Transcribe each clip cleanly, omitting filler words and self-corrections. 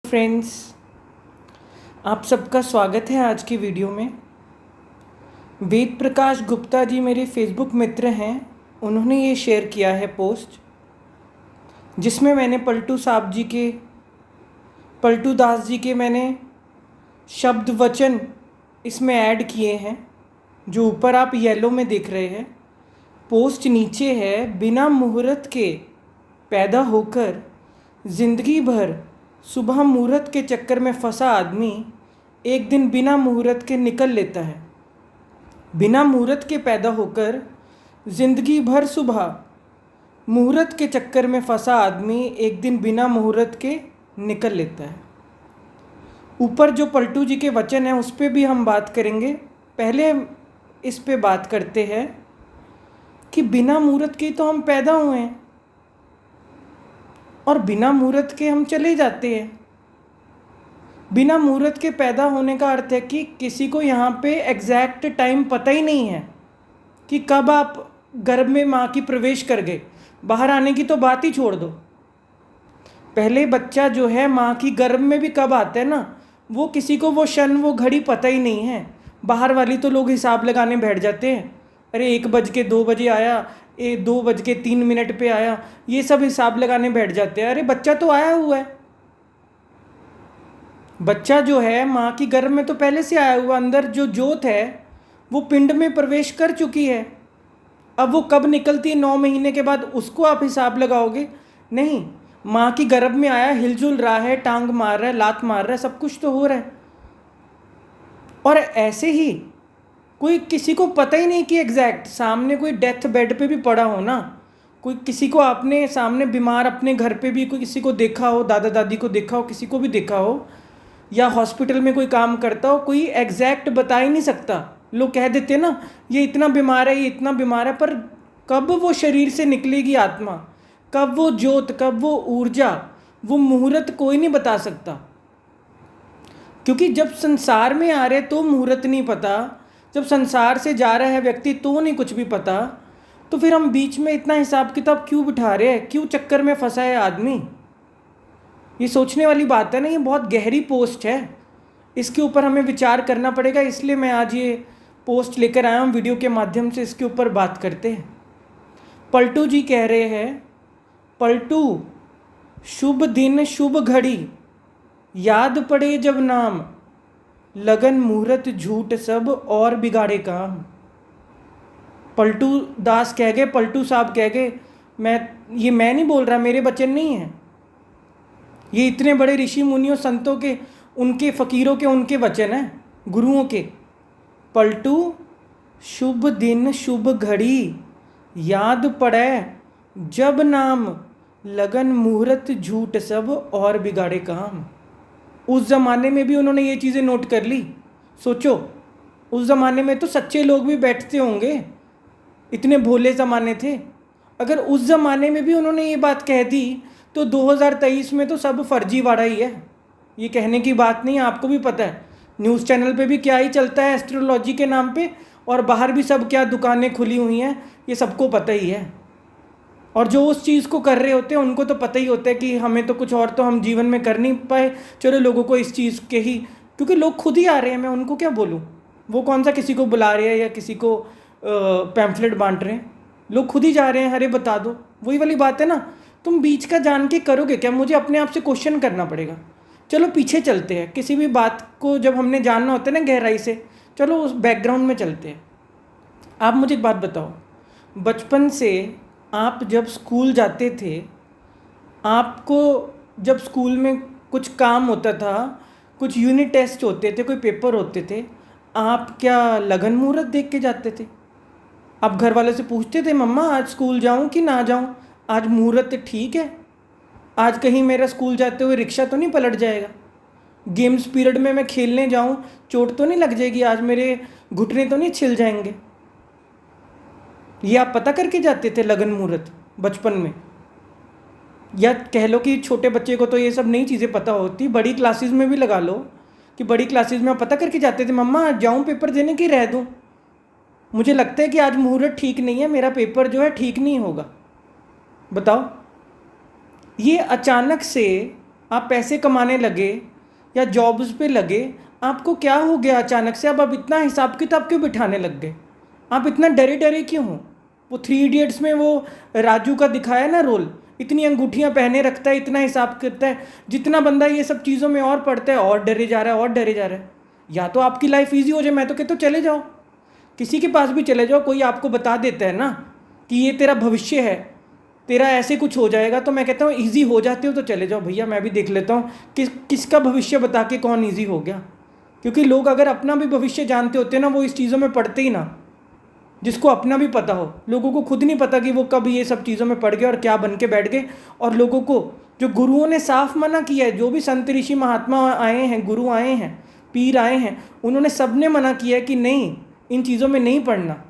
Friends, आप सबका स्वागत है आज की वीडियो में। वेद प्रकाश गुप्ता जी मेरे फेसबुक मित्र हैं। उन्होंने ये शेयर किया है पोस्ट, जिसमें मैंने पलटू दास जी के मैंने शब्द वचन इसमें ऐड किए हैं, जो ऊपर आप येलो में देख रहे हैं। पोस्ट नीचे है, बिना मुहूर्त के पैदा होकर जिंदगी भर सुबह मुहूर्त के चक्कर में फंसा आदमी एक दिन बिना मुहूर्त के निकल लेता है। बिना मुहूर्त के पैदा होकर जिंदगी भर सुबह मुहूर्त के चक्कर में फंसा आदमी एक दिन बिना मुहूर्त के निकल लेता है। ऊपर जो पलटू जी के वचन हैं उस पर भी हम बात करेंगे। पहले इस पे बात करते हैं कि बिना मुहूर्त के तो हम पैदा हुए हैं और बिना मुहूर्त के हम चले जाते हैं। बिना मुहूर्त के पैदा होने का अर्थ है कि किसी को यहाँ पे एग्जैक्ट टाइम पता ही नहीं है कि कब आप गर्भ में माँ की प्रवेश कर गए। बाहर आने की तो बात ही छोड़ दो। पहले बच्चा जो है माँ की गर्भ में भी कब आता है ना, वो किसी को वो क्षण वो घड़ी पता ही नहीं है। बाहर वाली तो लोग हिसाब लगाने बैठ जाते हैं, अरे 1 बज के 2 बजे आया, 2 बज के 3 मिनट पे आया, ये सब हिसाब लगाने बैठ जाते हैं। अरे बच्चा तो आया हुआ है। बच्चा जो है माँ की गर्भ में तो पहले से आया हुआ, अंदर जो जोत है वो पिंड में प्रवेश कर चुकी है। अब वो कब निकलती है 9 महीने के बाद, उसको आप हिसाब लगाओगे? नहीं, माँ की गर्भ में आया, हिलजुल रहा है, टांग मार रहा है, लात मार रहा है, सब कुछ तो हो रहा है। और ऐसे ही कोई किसी को पता ही नहीं कि एग्जैक्ट सामने कोई डेथ बेड पे भी पड़ा हो ना, कोई किसी को आपने सामने बीमार अपने घर पे भी कोई किसी को देखा हो, दादा दादी को देखा हो, किसी को भी देखा हो, या हॉस्पिटल में कोई काम करता हो, कोई एग्जैक्ट बता ही नहीं सकता। लोग कह देते ना ये इतना बीमार है, ये इतना बीमार है, पर कब वो शरीर से निकलेगी आत्मा, कब वो ज्योत, कब वो ऊर्जा, वो मुहूर्त कोई नहीं बता सकता। क्योंकि जब संसार में आ रहे तो मुहूर्त नहीं पता, जब संसार से जा रहा है व्यक्ति तो नहीं कुछ भी पता, तो फिर हम बीच में इतना हिसाब किताब क्यों बिठा रहे हैं, क्यों चक्कर में फंसा है आदमी? ये सोचने वाली बात है ना। ये बहुत गहरी पोस्ट है, इसके ऊपर हमें विचार करना पड़ेगा। इसलिए मैं आज ये पोस्ट लेकर आया हूँ, वीडियो के माध्यम से इसके ऊपर बात करते हैं। पलटू जी कह रहे हैं, पलटू शुभ दिन शुभ घड़ी, याद पड़े जब नाम, लगन मुहूर्त झूठ सब और बिगाड़े काम। पलटू दास कह गए, पलटू साहब कह गए, मैं नहीं बोल रहा, मेरे वचन नहीं है ये, इतने बड़े ऋषि मुनियों संतों के, उनके फ़कीरों के, उनके वचन हैं, गुरुओं के। पलटू शुभ दिन शुभ घड़ी, याद पड़े जब नाम, लगन मुहूर्त झूठ सब और बिगाड़े काम। उस ज़माने में भी उन्होंने ये चीज़ें नोट कर ली। सोचो, उस ज़माने में तो सच्चे लोग भी बैठते होंगे, इतने भोले ज़माने थे। अगर उस ज़माने में भी उन्होंने ये बात कह दी तो 2023 में तो सब फर्जीवाड़ा ही है। ये कहने की बात नहीं, आपको भी पता है न्यूज़ चैनल पे भी क्या ही चलता है एस्ट्रोलॉजी के नाम पे, और बाहर भी सब क्या दुकानें खुली हुई हैं, ये सबको पता ही है। और जो उस चीज़ को कर रहे होते हैं उनको तो पता ही होता है कि हमें तो कुछ और तो हम जीवन में कर नहीं पाए, चलो लोगों को इस चीज़ के ही, क्योंकि लोग खुद ही आ रहे हैं, मैं उनको क्या बोलूँ, वो कौन सा किसी को बुला रहे हैं या किसी को पैम्फलेट बांट रहे हैं, लोग खुद ही जा रहे हैं। अरे बता दो, वही वाली बात है ना, तुम बीच का जान के करोगे क्या? मुझे अपने आप से क्वेश्चन करना पड़ेगा। चलो पीछे चलते हैं, किसी भी बात को जब हमने जानना होता है ना गहराई से, चलो उस बैकग्राउंड में चलते हैं। आप मुझे एक बात बताओ, बचपन से आप जब स्कूल जाते थे, आपको जब स्कूल में कुछ काम होता था, कुछ यूनिट टेस्ट होते थे, कोई पेपर होते थे, आप क्या लगन मुहूर्त देख के जाते थे? आप घर वालों से पूछते थे, मम्मा आज स्कूल जाऊं कि ना जाऊं, आज मुहूर्त ठीक है, आज कहीं मेरा स्कूल जाते हुए रिक्शा तो नहीं पलट जाएगा, गेम्स पीरियड में मैं खेलने जाऊं चोट तो नहीं लग जाएगी, आज मेरे घुटने तो नहीं छिल जाएंगे? ये आप पता करके जाते थे लगन मुहूर्त बचपन में? या कह लो कि छोटे बच्चे को तो ये सब नई चीज़ें पता होती, बड़ी क्लासेस में भी लगा लो कि बड़ी क्लासेस में आप पता करके जाते थे, मम्मा आज जाऊँ पेपर देने कि रह दूँ, मुझे लगता है कि आज मुहूर्त ठीक नहीं है, मेरा पेपर जो है ठीक नहीं होगा। बताओ, ये अचानक से आप पैसे कमाने लगे या जॉब्स पे लगे, आपको क्या हो गया अचानक से? अब आप इतना हिसाब किताब क्यों बिठाने लग गए? आप इतना डरे डरे क्यों हो? वो 3 इडियट्स में वो राजू का दिखाया ना रोल, इतनी अंगूठियां पहने रखता है, इतना हिसाब करता है। जितना बंदा ये सब चीज़ों में और पढ़ता है और डरे जा रहा है और डरे जा रहा है। या तो आपकी लाइफ ईजी हो जाए, मैं तो कहता हूँ चले जाओ, किसी के पास भी चले जाओ, कोई आपको बता देता है ना कि ये तेरा भविष्य है, तेरा ऐसे कुछ हो जाएगा, तो मैं कहता हूँ ईजी हो जाते हो तो चले जाओ भैया, मैं भी देख लेता हूँ किसका भविष्य बता के कौन ईजी हो गया। क्योंकि लोग अगर अपना भी भविष्य जानते होते ना, वो इस चीज़ों में पढ़ते ही ना। जिसको अपना भी पता हो, लोगों को खुद नहीं पता कि वो कब ये सब चीज़ों में पड़ गए और क्या बन के बैठ गए। और लोगों को जो गुरुओं ने साफ मना किया है, जो भी संत ऋषि महात्मा आए हैं, गुरु आए हैं, पीर आए हैं, उन्होंने सब ने मना किया है कि नहीं, इन चीज़ों में नहीं पढ़ना।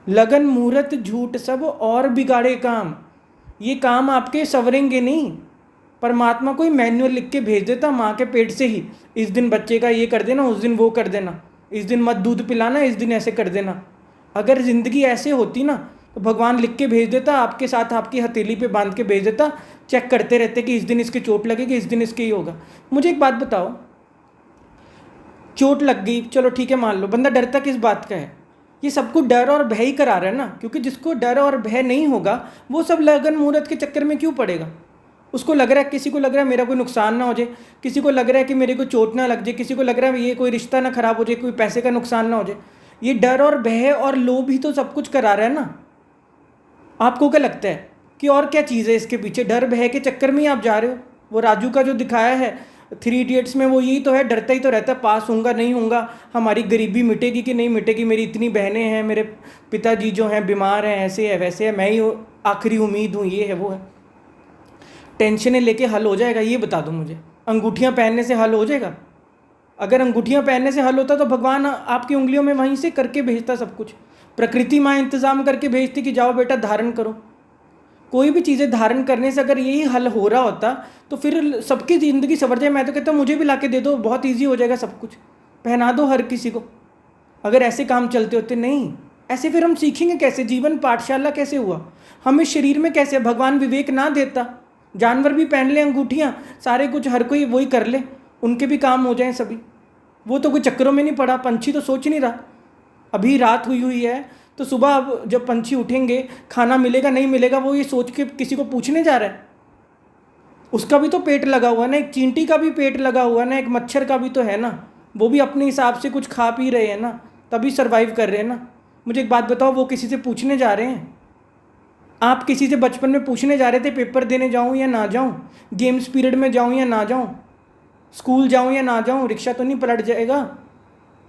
लगन मुहूर्त झूठ सब और बिगाड़े काम, ये काम आपके सवरेंगे नहीं। परमात्मा कोई मैनुअल लिख के भेज देता माँ के पेट से ही, इस दिन बच्चे का ये कर देना, उस दिन वो कर देना, इस दिन मत दूध पिलाना, इस दिन ऐसे कर देना। अगर ज़िंदगी ऐसे होती ना तो भगवान लिख के भेज देता, आपके साथ आपकी हथेली पे बांध के भेज देता, चेक करते रहते कि इस दिन इसके चोट लगेगी, इस दिन इसके ही होगा। मुझे एक बात बताओ, चोट लग गई, चलो ठीक है मान लो, बंदा डरता किस बात का है? ये सबको डर और भय ही करा रहा है ना। क्योंकि जिसको डर और भय नहीं होगा वो सब लगन मुहूर्त के चक्कर में क्यों पड़ेगा? उसको लग रहा है, किसी को लग रहा है मेरा कोई नुकसान ना हो जाए, किसी को लग रहा है कि मेरे को चोट ना लग जाए, किसी को लग रहा है ये कोई रिश्ता ना खराब हो जाए, कोई पैसे का नुकसान ना हो जाए। ये डर और भय और लोभ ही तो सब कुछ करा रहा है ना। आपको क्या लगता है कि और क्या चीज़ है इसके पीछे? डर भय के चक्कर में ही आप जा रहे हो। वो राजू का जो दिखाया है 3 इडियट्स में, वो यही तो है, डरता ही तो रहता है, पास होऊंगा नहीं होऊंगा, हमारी गरीबी मिटेगी कि नहीं मिटेगी, मेरी इतनी बहनें हैं, मेरे पिताजी जो हैं बीमार हैं, ऐसे है वैसे है, मैं ही आखिरी उम्मीद हूँ, ये है वो है। टेंशनें लेके हल हो जाएगा? ये बता दो मुझे, अंगूठियाँ पहनने से हल हो जाएगा? अगर अंगूठियाँ पहनने से हल होता तो भगवान आपकी उंगलियों में वहीं से करके भेजता सब कुछ। प्रकृति माँ इंतज़ाम करके भेजती कि जाओ बेटा धारण करो। कोई भी चीज़ें धारण करने से अगर यही हल हो रहा होता तो फिर सबकी ज़िंदगी संवर जाए। मैं तो कहता हूँ मुझे भी ला के दे दो, बहुत ईजी हो जाएगा सब कुछ, पहना दो हर किसी को। अगर ऐसे काम चलते होते, नहीं ऐसे फिर हम सीखेंगे कैसे? जीवन पाठशाला कैसे हुआ? हमें शरीर में कैसे भगवान विवेक ना देता? जानवर भी पहन ले अंगूठियाँ, सारे कुछ हर कोई वही कर ले, उनके भी काम हो जाएं सभी। वो तो कोई चक्करों में नहीं पड़ा। पंछी तो सोच नहीं रहा, अभी रात हुई हुई है तो सुबह अब जब पंछी उठेंगे खाना मिलेगा नहीं मिलेगा, वो ये सोच के किसी को पूछने जा रहा है? उसका भी तो पेट लगा हुआ ना, एक चींटी का भी पेट लगा हुआ ना, एक मच्छर का भी तो है ना। वो भी अपने हिसाब से कुछ खा पी रहे हैं ना, तभी सर्वाइव कर रहे हैं ना। मुझे एक बात बताओ, वो किसी से पूछने जा रहे हैं? आप किसी से बचपन में पूछने जा रहे थे पेपर देने जाऊं या ना जाऊं, गेम्स पीरियड में जाऊं या ना जाऊं, स्कूल जाऊं या ना जाऊं, रिक्शा तो नहीं पलट जाएगा?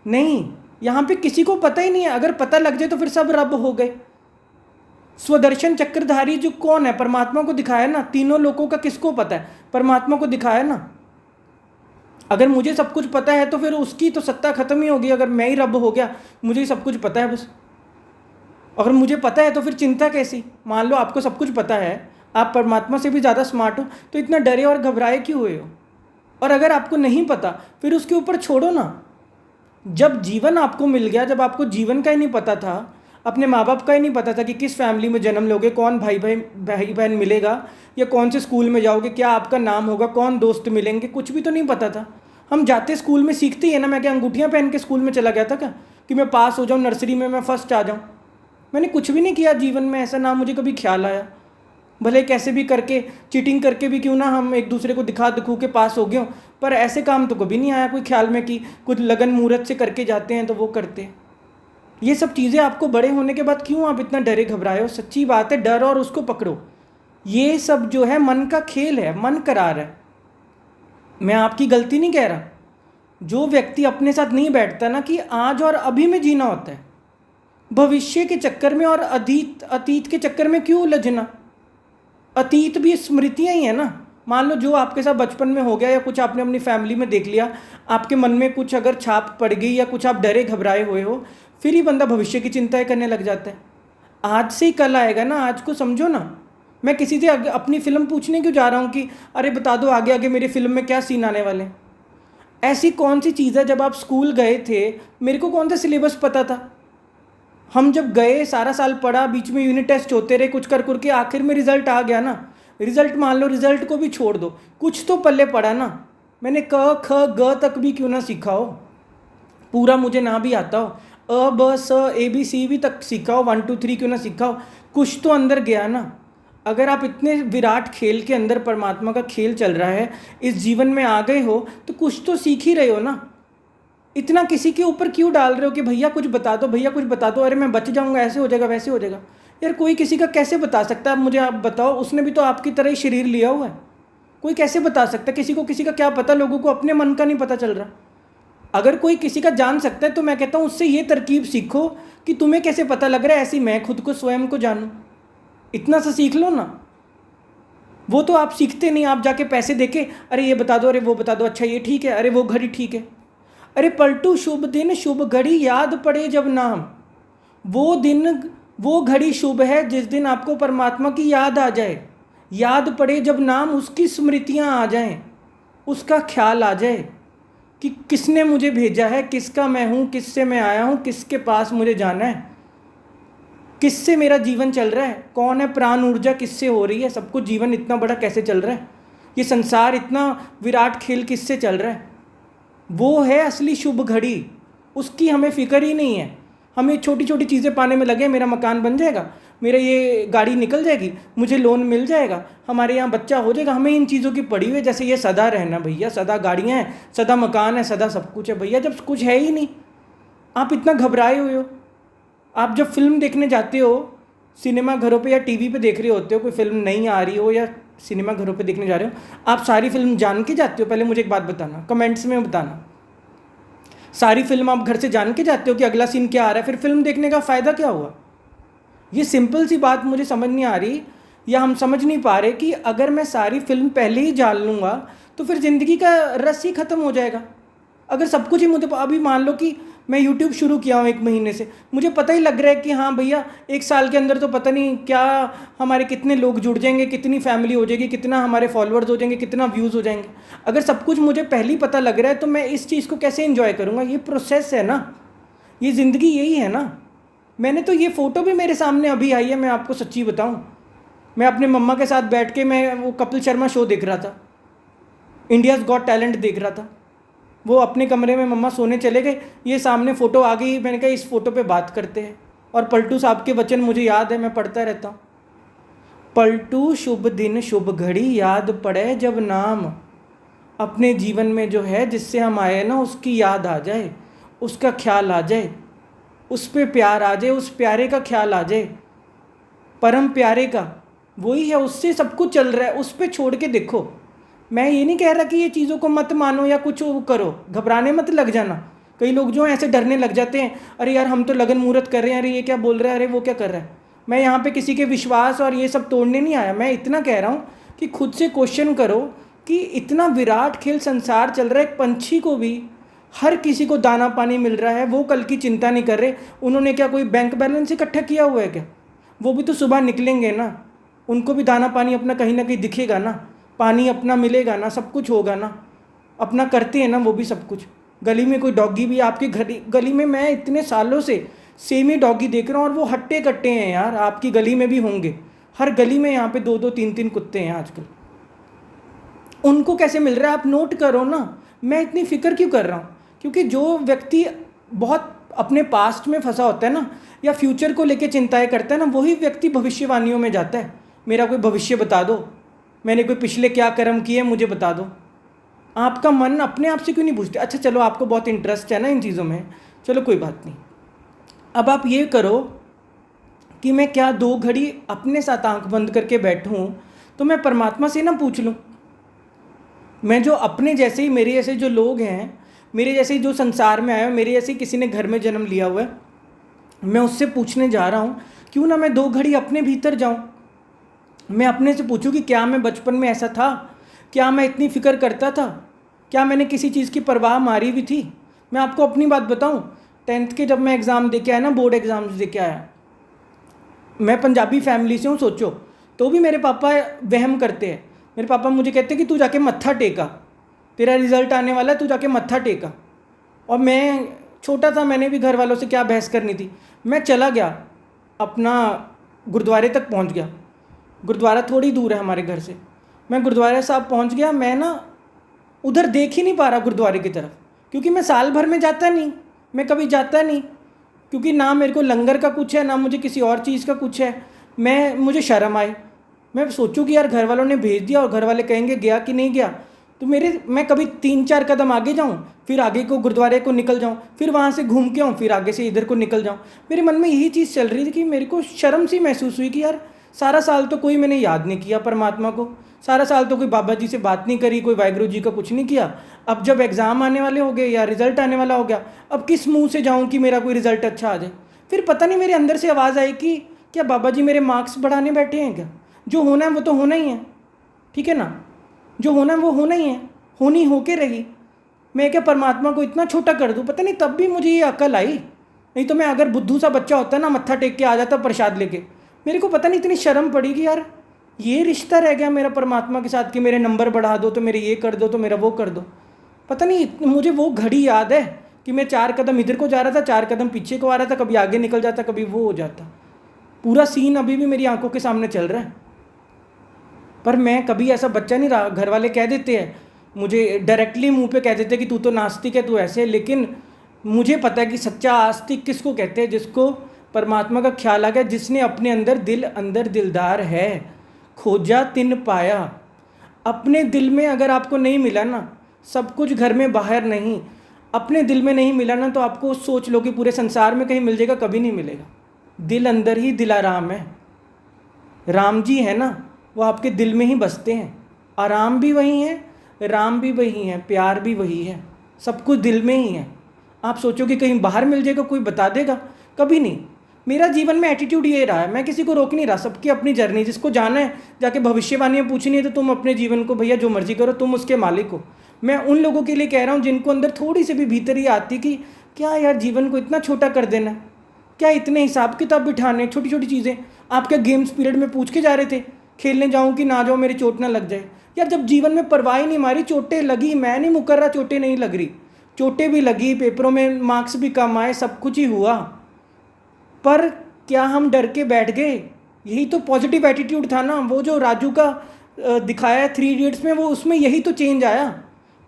नहीं, यहाँ पे किसी को पता ही नहीं है। अगर पता लग जाए तो फिर सब रब हो गए। स्वदर्शन चक्रधारी जो कौन है? परमात्मा को दिखाया ना। तीनों लोगों का किसको पता है? परमात्मा को दिखाया ना। अगर मुझे सब कुछ पता है तो फिर उसकी तो सत्ता खत्म ही होगी। अगर मैं ही रब हो गया, मुझे सब कुछ पता है बस। अगर मुझे पता है तो फिर चिंता कैसी? मान लो आपको सब कुछ पता है, आप परमात्मा से भी ज़्यादा स्मार्ट हो, तो इतना डरे और घबराए क्यों हुए हो? और अगर आपको नहीं पता फिर उसके ऊपर छोड़ो ना। जब जीवन आपको मिल गया, जब आपको जीवन का ही नहीं पता था, अपने माँ बाप का ही नहीं पता था कि किस फैमिली में जन्म लोगे, कौन भाई बहन मिलेगा, या कौन से स्कूल में जाओगे, क्या आपका नाम होगा, कौन दोस्त मिलेंगे, कुछ भी तो नहीं पता था। हम जाते स्कूल में सीखते ही है ना। मैं क्या अंगूठियाँ पहन के स्कूल में चला गया था क्या कि मैं पास हो जाऊँ, नर्सरी में मैं फर्स्ट आ जाऊँ? मैंने कुछ भी नहीं किया जीवन में ऐसा, ना मुझे कभी ख्याल आया। भले कैसे भी करके, चीटिंग करके भी क्यों ना हम एक दूसरे को दिखा दिखू के पास हो गए हों, पर ऐसे काम तो कभी नहीं आया कोई ख्याल में कि कुछ लगन मुहूर्त से करके जाते हैं तो वो करते हैं। ये सब चीज़ें आपको बड़े होने के बाद क्यों आप इतना डरे घबराए हो? सच्ची बात है, डर और उसको पकड़ो। ये सब जो है मन का खेल है, मन करा रहा है। मैं आपकी गलती नहीं कह रहा। जो व्यक्ति अपने साथ नहीं बैठता ना कि आज और अभी में जीना होता है, भविष्य के चक्कर में और अतीत के चक्कर में क्यों उलझना? अतीत भी स्मृतियाँ ही है ना। मान लो जो आपके साथ बचपन में हो गया या कुछ आपने अपनी फैमिली में देख लिया, आपके मन में कुछ अगर छाप पड़ गई या कुछ आप डरे घबराए हुए हो, फिर ही बंदा भविष्य की चिंताएं करने लग जाता है। आज से ही कल आएगा ना, आज को समझो ना। मैं किसी से अपनी फ़िल्म पूछने क्यों जा रहा हूँ कि अरे बता दो आगे आगे मेरी फ़िल्म में क्या सीन आने वाले हैं? ऐसी कौन सी चीज़ है? जब आप स्कूल गए थे, मेरे को कौन सा सिलेबस पता था? हम जब गए, सारा साल पढ़ा, बीच में यूनिट टेस्ट होते रहे, कुछ कर के आखिर में रिजल्ट आ गया ना। रिजल्ट मान लो, रिजल्ट को भी छोड़ दो, कुछ तो पल्ले पड़ा ना। मैंने क ख ग तक भी क्यों ना सीखा हो, पूरा मुझे ना भी आता हो, अ ब स ए बी सी भी तक सीखा हो, 1 2 3 क्यों ना सीखा हो, कुछ तो अंदर गया ना। अगर आप इतने विराट खेल के अंदर, परमात्मा का खेल चल रहा है, इस जीवन में आ गए हो तो कुछ तो सीख ही रहे हो ना। इतना किसी के ऊपर क्यों डाल रहे हो कि भैया कुछ बता दो, भैया कुछ बता दो, अरे मैं बच जाऊंगा, ऐसे हो जाएगा, वैसे हो जाएगा। यार कोई किसी का कैसे बता सकता है, मुझे आप बताओ, उसने भी तो आपकी तरह ही शरीर लिया हुआ है। कोई कैसे बता सकता है किसी को, किसी का क्या पता, लोगों को अपने मन का नहीं पता चल रहा। अगर कोई किसी का जान सकता है तो मैं कहता हूँ उससे ये तरकीब सीखो कि तुम्हें कैसे पता लग रहा है, ऐसी मैं खुद को स्वयं को जानूँ। इतना सा सीख लो ना। वो तो आप सीखते नहीं, आप जाके पैसे देके, अरे ये बता दो, अरे वो बता दो, अच्छा ये ठीक है, अरे वो घड़ी ठीक है। अरे पलटू शुभ दिन शुभ घड़ी याद पड़े जब नाम, वो दिन वो घड़ी शुभ है जिस दिन आपको परमात्मा की याद आ जाए। याद पड़े जब नाम, उसकी स्मृतियाँ आ जाएं, उसका ख्याल आ जाए कि किसने मुझे भेजा है, किसका मैं हूँ, किससे मैं आया हूँ, किसके पास मुझे जाना है, किससे मेरा जीवन चल रहा है, कौन है प्राण ऊर्जा, किससे हो रही है, सब कुछ जीवन इतना बड़ा कैसे चल रहा है, ये संसार इतना विराट खेल किससे चल रहा है। वो है असली शुभ घड़ी, उसकी हमें फिक्र ही नहीं है। हमें छोटी छोटी चीज़ें पाने में लगे, मेरा मकान बन जाएगा, मेरा ये गाड़ी निकल जाएगी, मुझे लोन मिल जाएगा, हमारे यहाँ बच्चा हो जाएगा, हमें इन चीज़ों की पड़ी हुई है, जैसे ये सदा रहना भैया, सदा गाड़ियाँ हैं, सदा मकान है, सदा सब कुछ है भैया, जब कुछ है ही नहीं। आप इतना घबराए हुए हो। आप जब फिल्म देखने जाते हो, सिनेमा घरों पे या टीवी पे देख रहे होते हो, कोई फिल्म नहीं आ रही हो या सिनेमा घरों पे देखने जा रहे हो, आप सारी फिल्म जान के जाते हो? पहले मुझे एक बात बताना, कमेंट्स में बताना। सारी फिल्म आप घर से जान के जाते हो कि अगला सीन क्या आ रहा है? फिर फिल्म देखने का फ़ायदा क्या हुआ? ये सिंपल सी बात मुझे समझ नहीं आ रही, या हम समझ नहीं पा रहे कि अगर मैं सारी फिल्म पहले ही जान लूँगा तो फिर ज़िंदगी का रस ही ख़त्म हो जाएगा। अगर सब कुछ ही मुझे, अभी मान लो कि मैं यूट्यूब शुरू किया हूँ 1 महीने से, मुझे पता ही लग रहा है कि हाँ भैया 1 साल के अंदर तो पता नहीं क्या हमारे कितने लोग जुड़ जाएंगे, कितनी फैमिली हो जाएगी, कितना हमारे फॉलोअर्स हो जाएंगे, कितना व्यूज़ हो जाएंगे। अगर सब कुछ मुझे पहले ही पता लग रहा है तो मैं इस चीज़ को कैसे इन्जॉय करूँगा? ये प्रोसेस है ना, ये ज़िंदगी यही है ना। मैंने तो, ये फ़ोटो भी मेरे सामने अभी आई है, मैं आपको सच्ची बताऊँ, मैं अपने मम्मा के साथ बैठ के मैं वो कपिल शर्मा शो देख रहा था, इंडियाज़ गॉट टैलेंट देख रहा था। वो अपने कमरे में, मम्मा सोने चले गए, ये सामने फ़ोटो आ गई, मैंने कहा इस फ़ोटो पे बात करते हैं। और पलटू साहब के वचन मुझे याद है, मैं पढ़ता रहता हूँ, पलटू शुभ दिन शुभ घड़ी याद पड़े जब नाम। अपने जीवन में जो है जिससे हम आए ना, उसकी याद आ जाए, उसका ख्याल आ जाए, उस पर प्यार आ जाए, उस प्यारे का ख्याल आ जाए, परम प्यारे का, वही है, उससे सब कुछ चल रहा है, उस पर छोड़ के देखो। मैं ये नहीं कह रहा कि ये चीज़ों को मत मानो या कुछ करो, घबराने मत लग जाना। कई लोग जो हैं ऐसे डरने लग जाते हैं, अरे यार हम तो लगन मुहूर्त कर रहे हैं, अरे ये क्या बोल रहा है, अरे वो क्या कर रहा है। मैं यहाँ पे किसी के विश्वास और ये सब तोड़ने नहीं आया, मैं इतना कह रहा हूँ कि खुद से क्वेश्चन करो कि इतना विराट खेल संसार चल रहा है, एक पंछी को भी, हर किसी को दाना पानी मिल रहा है, वो कल की चिंता नहीं कर रहे। उन्होंने क्या कोई बैंक बैलेंस इकट्ठा किया हुआ है क्या? वो भी तो सुबह निकलेंगे ना, उनको भी दाना पानी अपना कहीं ना कहीं दिखेगा ना, पानी अपना मिलेगा ना, सब कुछ होगा ना, अपना करते हैं ना वो भी सब कुछ। गली में कोई डॉगी भी, आपकी गली में मैं इतने सालों से सेम ही डॉगी देख रहा हूँ, और वो हट्टे कट्टे हैं यार, आपकी गली में भी होंगे, हर गली में यहाँ पे 2 2 3 3 कुत्ते हैं आजकल। उनको कैसे मिल रहा है, आप नोट करो ना। मैं इतनी फिक्र क्यों कर रहा हूँ? क्योंकि जो व्यक्ति बहुत अपने पास्ट में फंसा होता है ना, या फ्यूचर को लेके चिंताएं करता है ना, वही व्यक्ति भविष्यवाणियों में जाता है। मेरा कोई भविष्य बता दो, मैंने कोई पिछले क्या कर्म किए मुझे बता दो। आपका मन अपने आप से क्यों नहीं पूछते? अच्छा चलो, आपको बहुत इंटरेस्ट है ना इन चीज़ों में, चलो कोई बात नहीं। अब आप ये करो कि मैं क्या 2 घड़ी अपने साथ आंख बंद करके बैठूं, तो मैं परमात्मा से ना पूछ लूं। मैं जो अपने जैसे ही, मेरे जैसे जो लोग हैं, मेरे जैसे ही जो संसार में आए हो, मेरे जैसे ही किसी ने घर में जन्म लिया हुआ है, मैं उससे पूछने जा रहा हूँ, क्यों ना मैं 2 घड़ी अपने भीतर जाऊँ। मैं अपने से पूछूं कि क्या मैं बचपन में ऐसा था, क्या मैं इतनी फ़िक्र करता था, क्या मैंने किसी चीज़ की परवाह मारी हुई थी। मैं आपको अपनी बात बताऊं, 10th के जब मैं एग्ज़ाम दे के आया ना, बोर्ड एग्ज़ाम्स दे के आया, मैं पंजाबी फैमिली से हूँ, सोचो, तो भी मेरे पापा वहम करते हैं। मेरे पापा मुझे कहते हैं कि तू जाके मत्था टेका, तेरा रिज़ल्ट आने वाला है, तू जाके मत्था टेका। और मैं छोटा था, मैंने भी घर वालों से क्या बहस करनी थी, मैं चला गया, अपना गुरुद्वारे तक पहुँच गया। गुरुद्वारा थोड़ी दूर है हमारे घर से। मैं गुरुद्वारा साहब पहुंच गया, मैं ना उधर देख ही नहीं पा रहा गुरुद्वारे की तरफ, क्योंकि मैं साल भर में जाता नहीं, मैं कभी जाता नहीं, क्योंकि ना मेरे को लंगर का कुछ है, ना मुझे किसी और चीज़ का कुछ है। मुझे शर्म आए, मैं सोचूं कि यार घर वालों ने भेज दिया और घर वाले कहेंगे गया कि नहीं गया, तो मैं कभी 3-4 कदम आगे जाऊं, फिर आगे को गुरुद्वारे को निकल जाऊं, फिर वहाँ से घूम के आऊँ, फिर आगे से इधर को निकल जाऊं। मेरे मन में यही चीज़ चल रही थी कि मेरे को शर्म सी महसूस हुई कि यार सारा साल तो कोई मैंने याद नहीं किया परमात्मा को, सारा साल तो कोई बाबा जी से बात नहीं करी, कोई वाहिगुरु जी का कुछ नहीं किया। अब जब एग्ज़ाम आने वाले हो गए या रिजल्ट आने वाला हो गया, अब किस मुंह से जाऊं कि मेरा कोई रिजल्ट अच्छा आ जाए। फिर पता नहीं मेरे अंदर से आवाज़ आई कि क्या बाबा जी मेरे मार्क्स बढ़ाने बैठे हैं क्या? जो होना है वो तो होना ही है, ठीक है ना, जो होना है वो होना ही है, होनी होके रही। मैं क्या परमात्मा को इतना छोटा कर दूं? पता नहीं तब भी मुझे ये अकल आई, नहीं तो मैं अगर बुद्धू सा बच्चा होता ना, मत्था टेक के आ जाता प्रसाद लेके। मेरे को पता नहीं इतनी शर्म पड़ी कि यार ये रिश्ता रह गया मेरा परमात्मा के साथ कि मेरे नंबर बढ़ा दो तो मेरे ये कर दो तो मेरा वो कर दो। पता नहीं मुझे वो घड़ी याद है कि मैं 4 कदम इधर को जा रहा था, 4 कदम पीछे को आ रहा था, कभी आगे निकल जाता, कभी वो हो जाता। पूरा सीन अभी भी मेरी आंखों के सामने चल रहा है। पर मैं कभी ऐसा बच्चा नहीं रहा। घर वाले कह देते हैं मुझे, डायरेक्टली मुंह पे कह देते हैं कि तू तो नास्तिक है, तू ऐसे। लेकिन मुझे पता है कि सच्चा आस्तिक किसको कहते हैं, जिसको परमात्मा का ख्याल आ गया, जिसने अपने अंदर दिलदार है, खोजा तिन पाया। अपने दिल में अगर आपको नहीं मिला ना, सब कुछ घर में बाहर नहीं, अपने दिल में नहीं मिला ना, तो आपको सोच लो कि पूरे संसार में कहीं मिल जाएगा, कभी नहीं मिलेगा। दिल अंदर ही दिलाराम है। राम जी है ना, वो आपके दिल में ही बसते हैं। आराम भी वही है, राम भी वही है, प्यार भी वही है, सब कुछ दिल में ही है। आप सोचो कि कहीं बाहर मिल जाएगा, कोई बता देगा, कभी नहीं। मेरा जीवन में एटीट्यूड ये रहा है, मैं किसी को रोक नहीं रहा, सबकी अपनी जर्नी। जिसको जाना है जाके भविष्यवाणियाँ पूछनी है तो तुम अपने जीवन को भैया जो मर्जी करो, तुम उसके मालिक हो। मैं उन लोगों के लिए कह रहा हूँ जिनको अंदर थोड़ी सी भी भीतर ही आती कि क्या यार जीवन को इतना छोटा कर देना, क्या इतने हिसाब किताब बिठाने, छोटी छोटी चीज़ें। आप क्या गेम्स पीरियड में पूछ के जा रहे थे खेलने जाऊँ कि ना जाऊँ, मेरी चोट ना लग जाए? यार जब जीवन में परवाह ही नहीं, मारी चोटें लगी, मैं नहीं मुकर रहा चोटें नहीं लग रही, चोटें भी लगी, पेपरों में मार्क्स भी कम आए, सब कुछ ही हुआ। पर क्या हम डर के बैठ गए? यही तो पॉजिटिव एटीट्यूड था ना। वो जो राजू का दिखाया है 3 इडियट्स में, वो उसमें यही तो चेंज आया।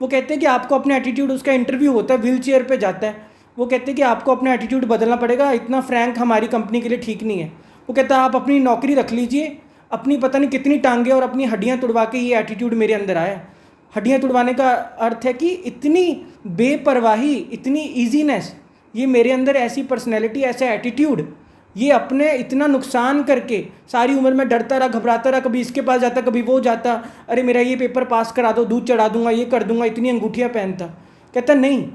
वो कहते हैं कि आपको अपना एटीट्यूड, उसका इंटरव्यू होता है, व्हील चेयर पर जाता है, वो कहते हैं कि आपको अपना एटीट्यूड बदलना पड़ेगा, इतना फ्रैंक हमारी कंपनी के लिए ठीक नहीं है। वो कहता है आप अपनी नौकरी रख लीजिए, अपनी पता नहीं कितनी टांगे और अपनी हड्डियाँ तुड़वा के ये एटीट्यूड मेरे अंदर आया। हड्डियाँ तुड़वाने का अर्थ है कि इतनी बेपरवाही, इतनी ईजीनेस, ये मेरे अंदर ऐसी पर्सनैलिटी, ऐसा एटीट्यूड, ये अपने इतना नुकसान करके सारी उम्र में डरता रहा, घबराता रहा, कभी इसके पास जाता, कभी वो जाता, अरे मेरा ये पेपर पास करा दो, दूध चढ़ा दूंगा, ये कर दूंगा, इतनी अंगूठियाँ पहनता। कहता नहीं,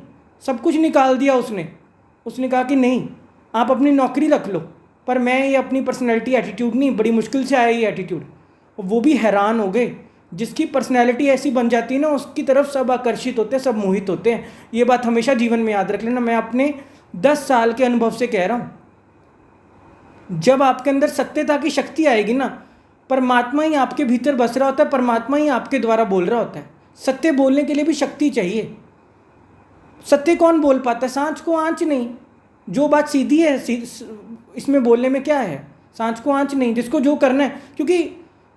सब कुछ निकाल दिया उसने कहा कि नहीं, आप अपनी नौकरी रख लो, पर मैं ये अपनी पर्सनैलिटी एटीट्यूड नहीं, बड़ी मुश्किल से आया ये एटीट्यूड। वो भी हैरान हो गए। जिसकी पर्सनैलिटी ऐसी बन जाती है ना, उसकी तरफ सब आकर्षित होते हैं, सब मोहित होते हैं। ये बात हमेशा जीवन में याद रख लेना। मैं अपने 10 साल के अनुभव से कह रहा हूँ। जब आपके अंदर सत्यता की शक्ति आएगी ना, परमात्मा ही आपके भीतर बस रहा होता है, परमात्मा ही आपके द्वारा बोल रहा होता है। सत्य बोलने के लिए भी शक्ति चाहिए। सत्य कौन बोल पाता है? सांच को आँच नहीं। जो बात सीधी है, इसमें बोलने में क्या है? सांच को आँच नहीं, जिसको जो करना है। क्योंकि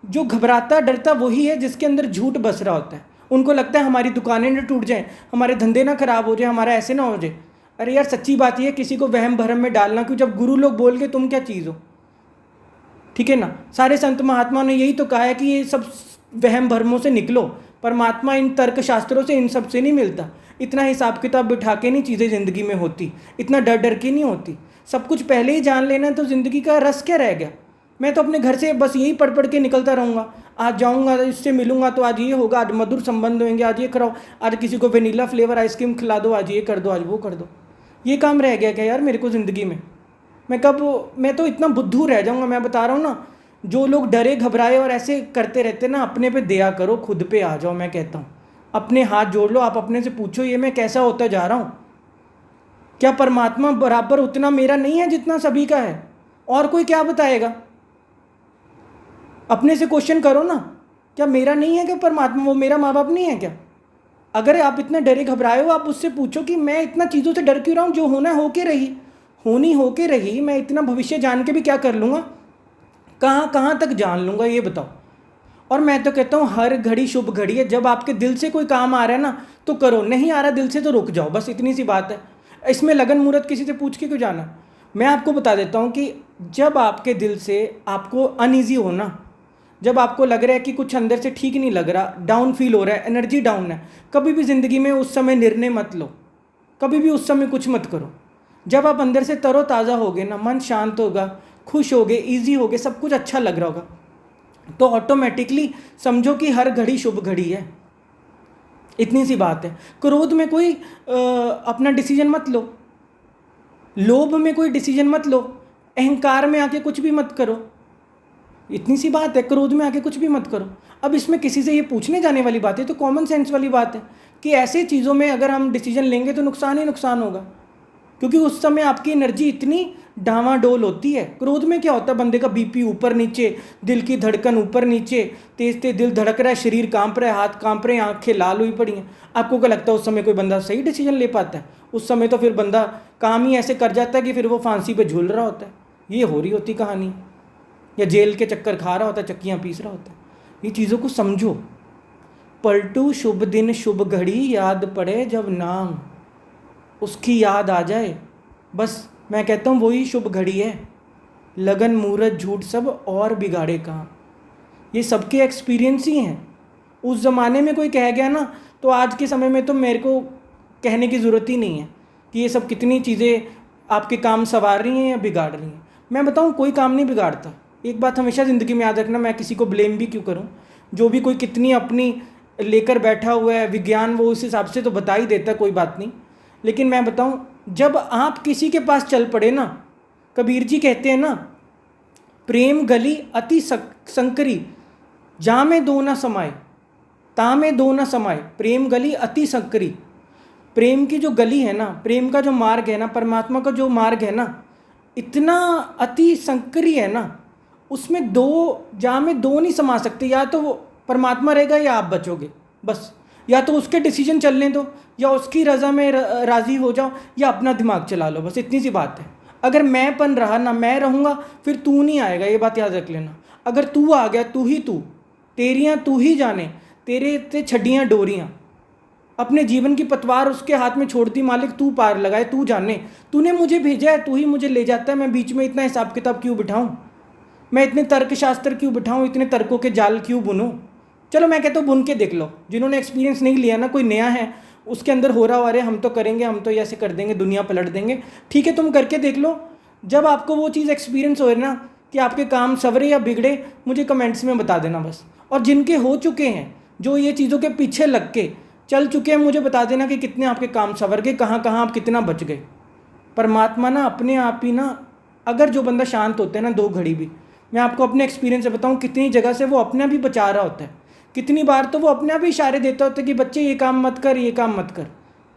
जो घबराता डरता वही है जिसके अंदर झूठ बस रहा होता है। उनको लगता है हमारी दुकानें ना टूट जाएं, हमारे धंधे ना खराब हो जाए, हमारा ऐसे ना हो जाए। अरे यार सच्ची बात ये, किसी को वहम भरम में डालना क्यों, जब गुरु लोग बोल के तुम क्या चीज़ हो, ठीक है ना। सारे संत महात्मा ने यही तो कहा है कि ये सब वहम भरमों से निकलो। परमात्मा इन तर्क शास्त्रों से, इन सब से नहीं मिलता। इतना हिसाब किताब बिठा के नहीं चीज़ें ज़िंदगी में होती, इतना डर डर के नहीं होती। सब कुछ पहले ही जान लेना तो ज़िंदगी का रस क्या रह गया। मैं तो अपने घर से बस यही पढ़ पढ़ के निकलता रहूँगा। आज जाऊँगा, इससे मिलूंगा तो आज ये होगा, आज मधुर संबंध होंगे, आज ये कराओ, आज किसी को वेनीला फ्लेवर आइसक्रीम खिला दो, आज ये कर दो, आज वो कर दो। ये काम रह गया क्या यार मेरे को ज़िंदगी में? मैं तो इतना बुद्धू रह जाऊँगा। मैं बता रहा हूँ ना, जो लोग डरे घबराए और ऐसे करते रहते ना, अपने पे दया करो, खुद पे आ जाओ। मैं कहता हूँ अपने हाथ जोड़ लो, आप अपने से पूछो ये मैं कैसा होता जा रहा हूँ। क्या परमात्मा बराबर उतना मेरा नहीं है जितना सभी का है? और कोई क्या बताएगा? अपने से क्वेश्चन करो ना, क्या मेरा नहीं है क्या परमात्मा? वो मेरा माँ बाप नहीं है क्या? अगर आप इतना डरे घबराए हो, आप उससे पूछो कि मैं इतना चीज़ों से डर क्यों रहा हूँ? जो होना होके रही, होनी होके रही, मैं इतना भविष्य जान के भी क्या कर लूँगा? कहाँ कहाँ तक जान लूँगा ये बताओ। और मैं तो कहता हूँ हर घड़ी शुभ घड़ी है। जब आपके दिल से कोई काम आ रहा है ना तो करो, नहीं आ रहा दिल से तो रुक जाओ, बस इतनी सी बात है। इसमें लगन मुहूर्त किसी से पूछ के क्यों जाना। मैं आपको बता देता हूँ कि जब आपके दिल से आपको अनईजी हो ना, जब आपको लग रहा है कि कुछ अंदर से ठीक नहीं लग रहा, डाउन फील हो रहा है, एनर्जी डाउन है, कभी भी ज़िंदगी में उस समय निर्णय मत लो, कभी भी उस समय कुछ मत करो। जब आप अंदर से तरोताज़ा होगे ना, मन शांत होगा, खुश होगे, ईजी होगे, सब कुछ अच्छा लग रहा होगा, तो ऑटोमेटिकली समझो कि हर घड़ी शुभ घड़ी है। इतनी सी बात है। क्रोध में कोई अपना डिसीजन मत लो, लोभ में कोई डिसीजन मत लो, अहंकार में आके कुछ भी मत करो। इतनी सी बात है, क्रोध में आके कुछ भी मत करो। अब इसमें किसी से ये पूछने जाने वाली बात है, तो कॉमन सेंस वाली बात है कि ऐसे चीज़ों में अगर हम डिसीजन लेंगे तो नुकसान ही नुकसान होगा, क्योंकि उस समय आपकी एनर्जी इतनी डावाडोल होती है। क्रोध में क्या होता है, बंदे का बीपी ऊपर नीचे, दिल की धड़कन ऊपर नीचे, तेज तेज दिल धड़क रहा है, शरीर कांप रहा है, हाथ कांप रहे हैं, आंखें लाल हुई पड़ी हैं। आपको क्या लगता है उस समय कोई बंदा सही डिसीजन ले पाता है? उस समय तो फिर बंदा काम ही ऐसे कर जाता है कि फिर वो फांसी पे झूल रहा होता है। ये हो रही होती कहानी, या जेल के चक्कर खा रहा होता है, चक्कियाँ पीस रहा होता है। ये चीज़ों को समझो। पलटू शुभ दिन शुभ घड़ी, याद पड़े जब नाम, उसकी याद आ जाए, बस मैं कहता हूँ वही शुभ घड़ी है। लगन मुहूर्त झूठ सब और बिगाड़े काम, ये सबके एक्सपीरियंस ही हैं। उस ज़माने में कोई कह गया ना, तो आज के समय में तो मेरे को कहने की ज़रूरत ही नहीं है कि ये सब कितनी चीज़ें आपके काम संवार रही हैं या बिगाड़ रही हैं। मैं बताऊँ, कोई काम नहीं बिगाड़ता। एक बात हमेशा ज़िंदगी में याद रखना, मैं किसी को ब्लेम भी क्यों करूँ। जो भी कोई कितनी अपनी लेकर बैठा हुआ है विज्ञान, वो उस हिसाब से तो बता ही देता है, कोई बात नहीं। लेकिन मैं बताऊँ, जब आप किसी के पास चल पड़े ना, कबीर जी कहते हैं ना, प्रेम गली अति संकरी, जहाँ में दो न समाये ता में दो न समाये, प्रेम गली अति संकरी। प्रेम की जो गली है ना, प्रेम का जो मार्ग है ना, परमात्मा का जो मार्ग है ना, इतना अति संकरी है ना, उसमें दो, जहाँ में दो नहीं समा सकते। या तो वो परमात्मा रहेगा या आप बचोगे, बस। या तो उसके डिसीजन चलने दो, या उसकी रज़ा में राज़ी हो जाओ, या अपना दिमाग चला लो, बस इतनी सी बात है। अगर मैंपन रहा ना, मैं रहूँगा, फिर तू नहीं आएगा, ये बात याद रख लेना। अगर तू आ गया, तू ही तू, तेरियाँ तू ही जाने, तेरे ते छड्डियाँ डोरियाँ, अपने जीवन की पतवार उसके हाथ में छोड़ दी, मालिक तू पार लगाए, तू जाने। तूने मुझे भेजा है, तू ही मुझे ले जाता है, मैं बीच में इतना हिसाब किताब क्यों बिठाऊँ, मैं इतने तर्कशास्त्र क्यों बिठाऊँ, इतने तर्कों के जाल क्यों बुनूँ। चलो मैं कहता हूँ बुन के देख लो, जिन्होंने एक्सपीरियंस नहीं लिया ना, कोई नया है उसके अंदर हो रहा हो, अरे हम तो करेंगे, हम तो ऐसे कर देंगे, दुनिया पलट देंगे, ठीक है तुम करके देख लो। जब आपको वो चीज़ एक्सपीरियंस हो ना कि आपके काम सवरे या बिगड़े, मुझे कमेंट्स में बता देना बस। और जिनके हो चुके हैं, जो ये चीज़ों के पीछे लग के चल चुके हैं, मुझे बता देना कि कितने आपके काम सवर गए, कहाँ कहाँ आप कितना बच गए। परमात्मा ना अपने आप ही ना, अगर जो बंदा शांत होता है ना 2 घड़ी भी, मैं आपको अपने एक्सपीरियंस से बताऊँ, कितनी जगह से वो अपने आप ही बचा रहा होता है। कितनी बार तो वो अपने आप ही इशारे देता होता है कि बच्चे ये काम मत कर, ये काम मत कर,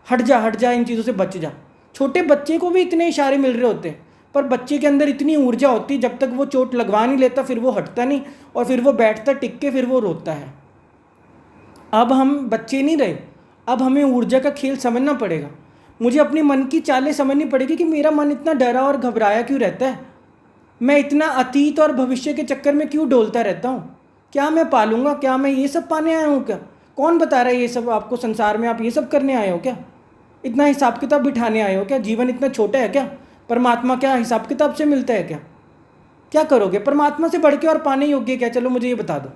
हट जा, इन चीज़ों से बच जा। छोटे बच्चे को भी इतने इशारे मिल रहे होते हैं, पर बच्चे के अंदर इतनी ऊर्जा होती है, जब तक वो चोट लगवा नहीं लेता फिर वो हटता नहीं, और फिर वो बैठता टिक के, फिर वो रोता है। अब हम बच्चे नहीं रहे, अब हमें ऊर्जा का खेल समझना पड़ेगा। मुझे अपने मन की चालें समझनी पड़ेगी कि मेरा मन इतना डरा और घबराया क्यों रहता है, मैं इतना अतीत और भविष्य के चक्कर में क्यों डोलता रहता हूँ। क्या मैं पालूंगा, क्या मैं ये सब पाने आया हूँ क्या? कौन बता रहा है ये सब आपको संसार में, आप ये सब करने आए हो क्या? इतना हिसाब किताब बिठाने आए हो क्या? जीवन इतना छोटा है क्या? परमात्मा क्या हिसाब किताब से मिलता है क्या? क्या करोगे परमात्मा से बढ़ के, और पाने योग्य क्या? चलो मुझे ये बता दो,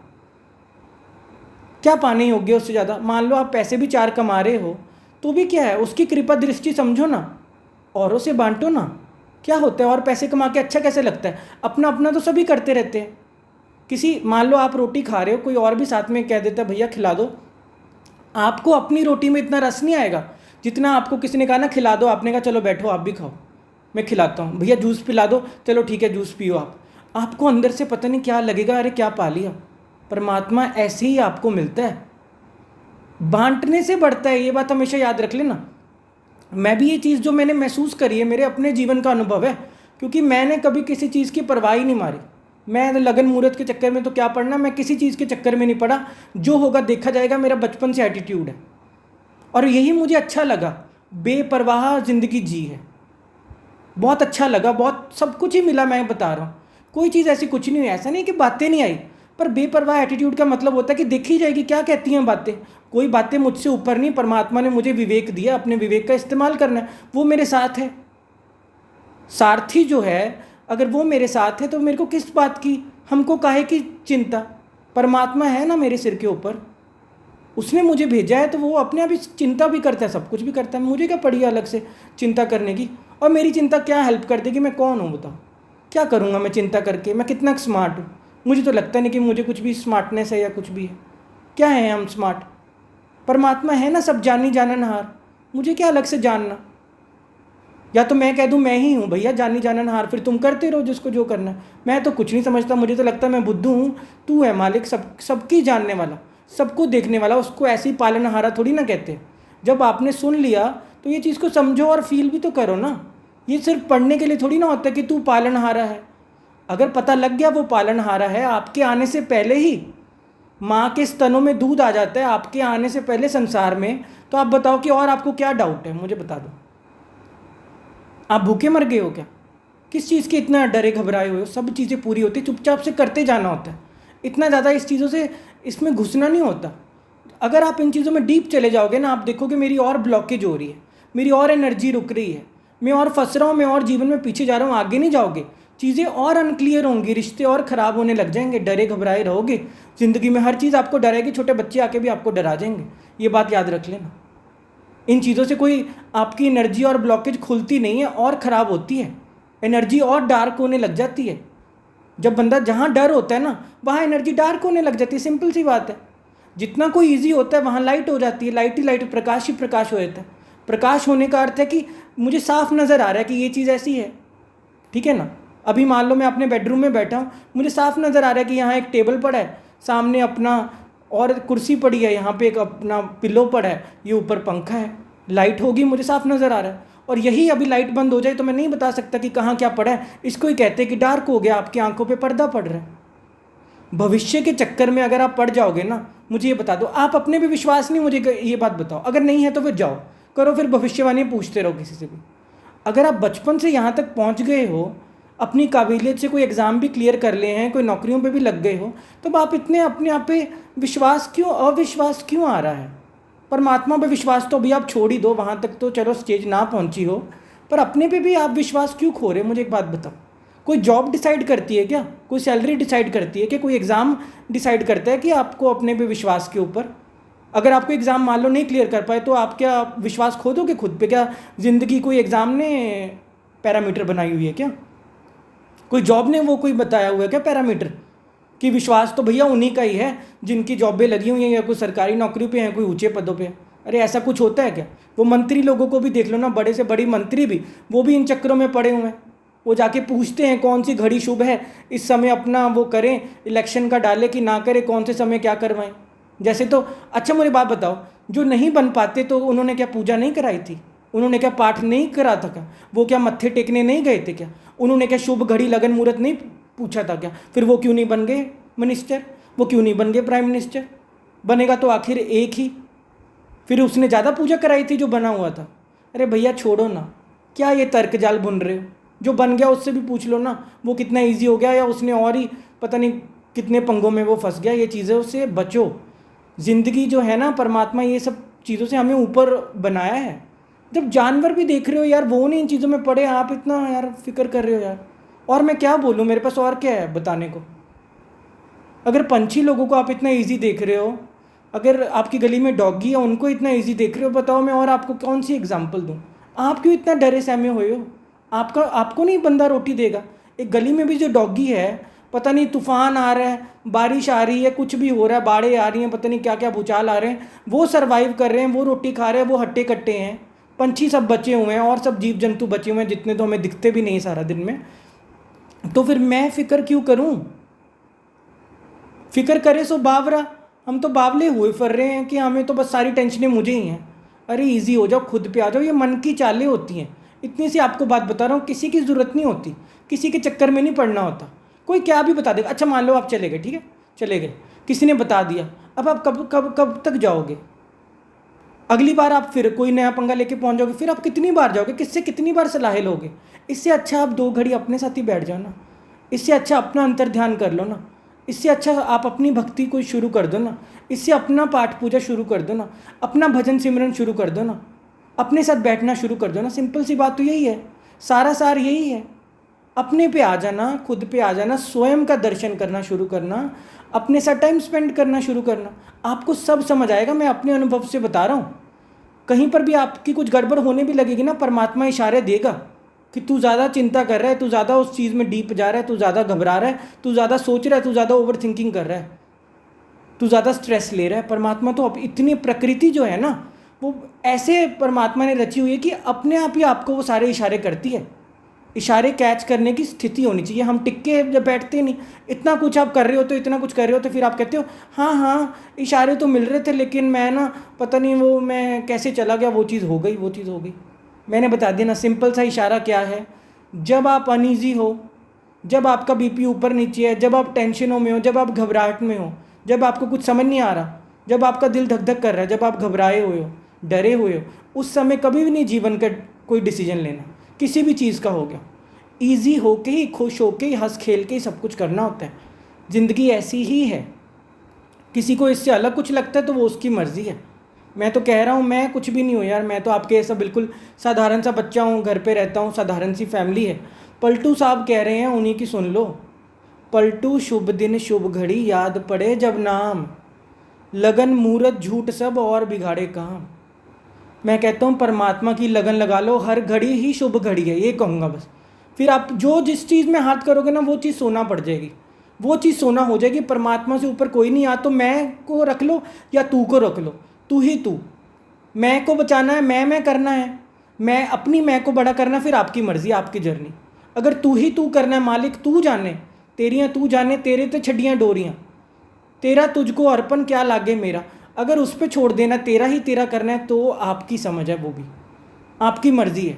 क्या पाने योग्य उससे ज़्यादा? मान लो आप पैसे भी 4 कमा रहे हो तो भी क्या है, उसकी कृपा दृष्टि समझो ना, औरों से बांटो ना। क्या होता है और पैसे कमा के अच्छा कैसे लगता है? अपना अपना तो सभी करते रहते हैं। किसी, मान लो आप रोटी खा रहे हो, कोई और भी साथ में कह देता है भैया खिला दो, आपको अपनी रोटी में इतना रस नहीं आएगा जितना आपको किसी ने कहा ना खिला दो, आपने कहा चलो बैठो आप भी खाओ, मैं खिलाता हूँ। भैया जूस पिला दो, चलो ठीक है जूस पियो आप। आपको अंदर से पता नहीं क्या लगेगा, अरे क्या पा लिया। परमात्मा ऐसे ही आपको मिलता है, बांटने से बढ़ता है, ये बात हमेशा याद रख लेना। मैं भी ये चीज़ जो मैंने महसूस करी है, मेरे अपने जीवन का अनुभव है, क्योंकि मैंने कभी किसी चीज़ की परवाह ही नहीं मारी। मैं लगन मुहूर्त के चक्कर में तो क्या पढ़ना, मैं किसी चीज़ के चक्कर में नहीं पड़ा, जो होगा देखा जाएगा, मेरा बचपन से एटीट्यूड है। और यही मुझे अच्छा लगा, बेपरवाह ज़िंदगी जी है, बहुत अच्छा लगा, बहुत सब कुछ ही मिला। मैं बता रहा हूँ कोई चीज़ ऐसी कुछ नहीं हुई, ऐसा नहीं कि बातें नहीं आई, पर बेपरवाह एटीट्यूड का मतलब होता है कि देखी जाएगी क्या कहती हैं बातें। कोई बातें मुझसे ऊपर नहीं, परमात्मा ने मुझे विवेक दिया, अपने विवेक का इस्तेमाल करना है, वो मेरे साथ है। सारथी जो है अगर वो मेरे साथ है तो मेरे को किस बात की, हमको काहे की चिंता। परमात्मा है ना मेरे सिर के ऊपर, उसने मुझे भेजा है तो वो अपने आप ही चिंता भी करता है, सब कुछ भी करता है। मुझे क्या पड़ी अलग से चिंता करने की, और मेरी चिंता क्या हेल्प कर देगी? मैं कौन हूँ बताओ, क्या करूँगा मैं चिंता करके? मैं कितना स्मार्ट हूँ? मुझे तो लगता नहीं कि मुझे कुछ भी स्मार्टनेस है या कुछ भी है। क्या है हम स्मार्ट? परमात्मा है ना सब जानी जाननहार, मुझे क्या अलग से जानना। या तो मैं कह दूँ मैं ही हूँ भैया जानी जाननहार, फिर तुम करते रहो जिसको जो करना है। मैं तो कुछ नहीं समझता, मुझे तो लगता है मैं बुद्धू हूँ, तू है मालिक, सबकी जानने वाला, सबको देखने वाला। उसको ऐसे ही पालनहारा थोड़ी ना कहते। जब आपने सुन लिया तो ये चीज़ को समझो और फील भी तो करो ना। ये सिर्फ पढ़ने के लिए थोड़ी ना होता है कि तू पालनहारा है। अगर पता लग गया वो पालनहारा है, आपके आने से पहले ही माँ के स्तनों में दूध आ जाता है, आपके आने से पहले संसार में, तो आप बताओ कि और आपको क्या डाउट है? मुझे बता दो, आप भूखे मर गए हो क्या? किस चीज़ के इतना डरे घबराए हुए हो? सब चीज़ें पूरी होती, चुपचाप से करते जाना होता है। इतना ज़्यादा इस चीज़ों से इसमें घुसना नहीं होता। अगर आप इन चीज़ों में डीप चले जाओगे ना, आप देखोगे मेरी और ब्लॉकेज हो रही है, मेरी और एनर्जी रुक रही है, मैं और फंस रहा हूँ, मैं और जीवन में पीछे जा रहा हूँ, आगे नहीं जाओगे। चीज़ें और अनक्लियर होंगी, रिश्ते और ख़राब होने लग जाएंगे, डरे घबराए रहोगे। ज़िंदगी में हर चीज़ आपको डराएगी, छोटे बच्चे आके भी आपको डरा जाएंगे, ये बात याद रख लेना। इन चीज़ों से कोई आपकी एनर्जी और ब्लॉकेज खुलती नहीं है, और ख़राब होती है, एनर्जी और डार्क होने लग जाती है। जब बंदा, जहाँ डर होता है ना वहाँ एनर्जी डार्क होने लग जाती है, सिंपल सी बात है। जितना कोई ईजी होता है वहाँ लाइट हो जाती है, लाइट ही लाइट, प्रकाश ही प्रकाश हो जाता है। प्रकाश होने का अर्थ है कि मुझे साफ नज़र आ रहा है कि ये चीज़ ऐसी है, ठीक है ना। अभी मान लो मैं अपने बेडरूम में बैठा हूँ, मुझे साफ नज़र आ रहा है कि यहाँ एक टेबल पड़ा है, सामने अपना और कुर्सी पड़ी है, यहाँ पे एक अपना पिल्लो पड़ा है, ये ऊपर पंखा है, लाइट होगी, मुझे साफ नज़र आ रहा है। और यही अभी लाइट बंद हो जाए तो मैं नहीं बता सकता कि कहाँ क्या पड़ा है। इसको ही कहते हैं कि डार्क हो गया, आपकी आंखों पे पर्दा पड़ रहा है। भविष्य के चक्कर में अगर आप पड़ जाओगे ना, मुझे ये बता दो, आप अपने पे विश्वास नहीं, मुझे ये बात बताओ, अगर नहीं है तो फिर जाओ करो, फिर भविष्यवाणी पूछते रहो किसी से भी। अगर आप बचपन से यहाँ तक पहुँच गए हो, अपनी काबिलियत से कोई एग्ज़ाम भी क्लियर कर लिए हैं, कोई नौकरियों पे भी लग गए हो, तब आप इतने अपने आप पे विश्वास क्यों, अविश्वास क्यों आ रहा है? परमात्मा पे विश्वास तो अभी आप छोड़ ही दो, वहाँ तक तो चलो स्टेज ना पहुँची हो, पर अपने पे भी आप विश्वास क्यों खो रहे? मुझे एक बात बताओ, कोई जॉब डिसाइड करती है क्या? कोई सैलरी डिसाइड करती है क्या? कोई एग्ज़ाम डिसाइड करता है कि आपको अपने पे विश्वास के ऊपर? अगर आपको एग्ज़ाम मान लो नहीं क्लियर कर पाए तो आप क्या विश्वास खो दोगे खुद पे? क्या ज़िंदगी कोई एग्ज़ाम ने पैरामीटर बनाई हुई है क्या? कोई जॉब ने वो कोई बताया हुआ है क्या पैरामीटर? कि विश्वास तो भैया उन्हीं का ही है जिनकी जॉबें लगी हुई हैं, या कोई सरकारी नौकरी पे हैं, कोई ऊंचे पदों पे है। अरे ऐसा कुछ होता है क्या? वो मंत्री लोगों को भी देख लो ना, बड़े से बड़ी मंत्री भी, वो भी इन चक्करों में पड़े हुए हैं। वो जाके पूछते हैं कौन सी घड़ी शुभ है, इस समय अपना वो करें, इलेक्शन का डाले कि ना करें, कौन से समय क्या करवाएं। जैसे तो अच्छा मुझे बात बताओ, जो नहीं बन पाते तो उन्होंने क्या पूजा नहीं कराई थी? उन्होंने क्या पाठ नहीं करा था क्या? वो क्या मत्थे टेकने नहीं गए थे क्या? उन्होंने क्या शुभ घड़ी लगन मुहूर्त नहीं पूछा था क्या? फिर वो क्यों नहीं बन गए मिनिस्टर? वो क्यों नहीं बन गए प्राइम मिनिस्टर? बनेगा तो आखिर एक ही, फिर उसने ज़्यादा पूजा कराई थी जो बना हुआ था। अरे भैया छोड़ो ना, क्या ये तर्क जाल बुन रहे हो? जो बन गया उससे भी पूछ लो ना, वो कितना ईजी हो गया, या उसने और ही पता नहीं कितने पंगों में वो फंस गया। ये चीज़ों से बचो। ज़िंदगी जो है ना, परमात्मा ये सब चीज़ों से हमें ऊपर बनाया है। जब जानवर भी देख रहे हो यार, वो नहीं इन चीज़ों में पड़े, आप इतना यार फिक्र कर रहे हो यार। और मैं क्या बोलूँ, मेरे पास और क्या है बताने को? अगर पंछी लोगों को आप इतना इजी देख रहे हो, अगर आपकी गली में डॉगी है उनको इतना इजी देख रहे हो, बताओ मैं और आपको कौन सी एग्जांपल दूँ? आप क्यों इतना डरे सहमे हुए हो? आपको नहीं बंदा रोटी देगा? एक गली में भी जो डॉगी है, पता नहीं तूफान आ रहा है, बारिश आ रही है, कुछ भी हो रहा है, बाढ़ें आ रही हैं, पता नहीं क्या क्या भूचाल आ रहे हैं, वो सर्वाइव कर रहे हैं, वो रोटी खा रहे हैं, वो हट्टे कट्टे हैं। पंछी सब बचे हुए हैं और सब जीव जंतु बचे हुए हैं, जितने तो हमें दिखते भी नहीं सारा दिन में। तो फिर मैं फिक्र क्यों करूं? फिक्र करे सो बावरा। हम तो बावले हुए फिर रहे हैं कि हमें तो बस सारी टेंशनें मुझे ही हैं। अरे इजी हो जाओ, खुद पे आ जाओ। ये मन की चालें होती हैं। इतनी सी आपको बात बता रहा हूँ, किसी की ज़रूरत नहीं होती, किसी के चक्कर में नहीं पड़ना होता। कोई क्या भी बता देगा। अच्छा मान लो आप चले गए, ठीक है, चले गए, किसी ने बता दिया, अब आप कब कब कब तक जाओगे? अगली बार आप फिर कोई नया पंगा लेके पहुंच जाओगे, फिर आप कितनी बार जाओगे? किससे कितनी बार सलाह लोगे? इससे अच्छा आप 2 घड़ी अपने साथ ही बैठ जाओ ना। इससे अच्छा अपना अंतर ध्यान कर लो ना, इससे अच्छा आप अपनी भक्ति को शुरू कर दो ना, इससे अपना पाठ पूजा शुरू कर दो ना, अपना भजन सिमरन शुरू कर दो ना, अपने साथ बैठना शुरू कर दो ना। सिंपल सी बात तो यही है, सारा सार यही है। अपने पे आ जाना, खुद पे आ जाना, स्वयं का दर्शन करना शुरू करना, अपने साथ टाइम स्पेंड करना शुरू करना, आपको सब समझ आएगा। मैं अपने अनुभव से बता रहा हूँ। कहीं पर भी आपकी कुछ गड़बड़ होने भी लगेगी ना, परमात्मा इशारे देगा कि तू ज़्यादा चिंता कर रहा है, तू ज़्यादा उस चीज़ में डीप जा रहा है, तू ज़्यादा घबरा रहा है, तू ज़्यादा सोच रहा है, तू ज़्यादा ओवर थिंकिंग कर रहा है, तू ज़्यादा स्ट्रेस ले रहा है। परमात्मा तो अब इतनी प्रकृति जो है ना, वो ऐसे परमात्मा ने रची हुई है कि अपने आप ही आपको वो सारे इशारे करती है। इशारे कैच करने की स्थिति होनी चाहिए। हम टिक्के जब बैठते नहीं, इतना कुछ आप कर रहे हो तो, इतना कुछ कर रहे हो तो फिर आप कहते हो हाँ हाँ इशारे तो मिल रहे थे, लेकिन मैं ना पता नहीं वो मैं कैसे चला गया, वो चीज़ हो गई, वो चीज़ हो गई। मैंने बता दिया ना, सिंपल सा इशारा क्या है। जब आप अनईजी हो, जब आपका बीपी ऊपर नीचे है, जब आप टेंशनों में हो, जब आप घबराहट में हो, जब आपको कुछ समझ नहीं आ रहा, जब आपका दिल धक धक कर रहा है, जब आप घबराए हुए हो, डरे हुए हो, उस समय कभी भी नहीं जीवन का कोई डिसीजन लेना, किसी भी चीज़ का हो गया। ईजी होके ही, खुश होके ही, हंस खेल के ही सब कुछ करना होता है। ज़िंदगी ऐसी ही है। किसी को इससे अलग कुछ लगता है तो वो उसकी मर्ज़ी है। मैं तो कह रहा हूँ, मैं कुछ भी नहीं हूँ यार, मैं तो आपके ऐसा बिल्कुल साधारण सा बच्चा हूँ, घर पे रहता हूँ, साधारण सी फैमिली है। पलटू साहब कह रहे हैं, उन्हीं की सुन लो। पलटू शुभ दिन शुभ घड़ी, याद पड़े जब नाम, लगन मूरत झूठ सब और बिगाड़े काम। मैं कहता हूँ परमात्मा की लगन लगा लो, हर घड़ी ही शुभ घड़ी है, ये कहूँगा बस। फिर आप जो जिस चीज़ में हाथ करोगे ना, वो चीज़ सोना पड़ जाएगी, वो चीज़ सोना हो जाएगी। परमात्मा से ऊपर कोई नहीं। या तो मैं को रख लो या तू को रख लो, तू ही तू। मैं को बचाना है, मैं करना है, मैं अपनी मैं को बड़ा करना, फिर आपकी मर्ज़ी, आपकी जर्नी। अगर तू ही तू करना है, मालिक तू जाने, तेरियाँ तू जाने, तेरे तो छड़ियाँ डोरियाँ, तेरा तुझको अर्पण क्या लागे मेरा। अगर उस पर छोड़ देना, तेरा ही तेरा करना है, तो आपकी समझ है, वो भी आपकी मर्ज़ी है।